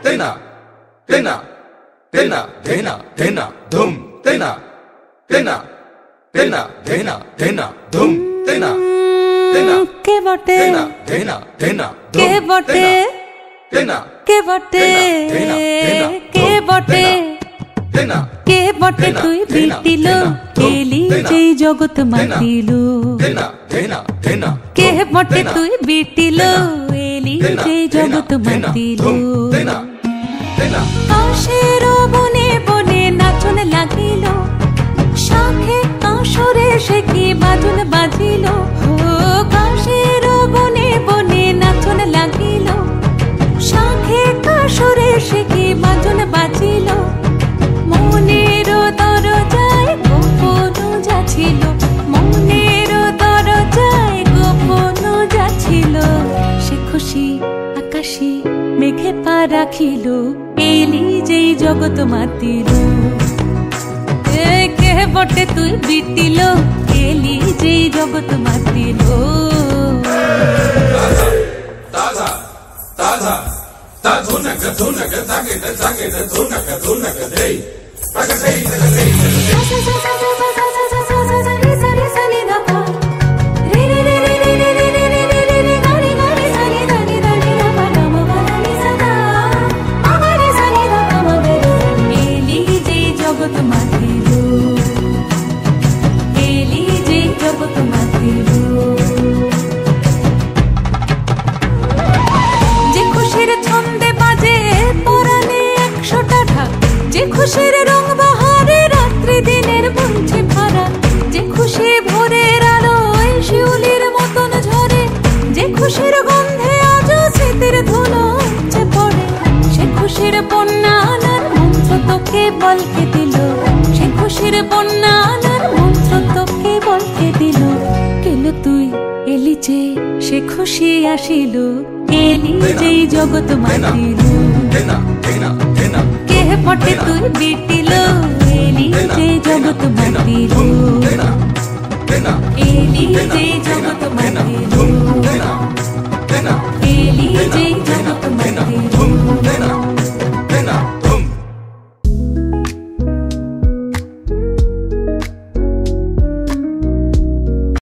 तेना तेना तेना तेना तेना धूम तेना तेना तेना तेना तेना धूम तेना तेना के बटे तेना तेना तेना के बटे तेना के बटे के बटे तेना के बटे তুই বিটিলো কেলি যেই জগৎ মাতিলো तेना तेना तेना কে বটে তুই বিটিলো এলি যেই জগৎ মাতিলো तेना तेना আশের বনে বনে নাচন লাগিল শাখে আসরে সে কি বাজন বাজিল ও কাশের বনে বনে নাচন লাগিল শাখে আসরে সে কি বাজন বাজিল মনের দরজায় গোপন যাচ্ছিল মনের দরজায় গোপন যাচ্ছিল সে খুশি আকাশে মেঘে পা রাখিল এলি যেই জগৎ মাতিল কে বটে তুই বিটিল এলি যেই জগৎ মাতিল ताजा ताजा ता धुनक धुनक ताके धुनक धुनक दे ताके दे খুশির রং বাহারে রাত্রি দিনের বঞ্চে ভরা যে খুশি ভোরের আলোয় শিউলির মতন ঝরে যে খুশির গন্ধে আজ স্মৃতির ধুলো উপচে পড়ে সে খুশির বন্যা আনার মন্ত্র তোকে বলকে দিল সে খুশির বন্যা আনার মন্ত্র তোকে বলকে দিল কেন তুই এলি যে সে খুশি আসিল এলি যেই জগৎ মাতিল কে বটে তুই বিটিল এলি যেই জগৎ মাতিল এলি যেই জগৎ মাতিল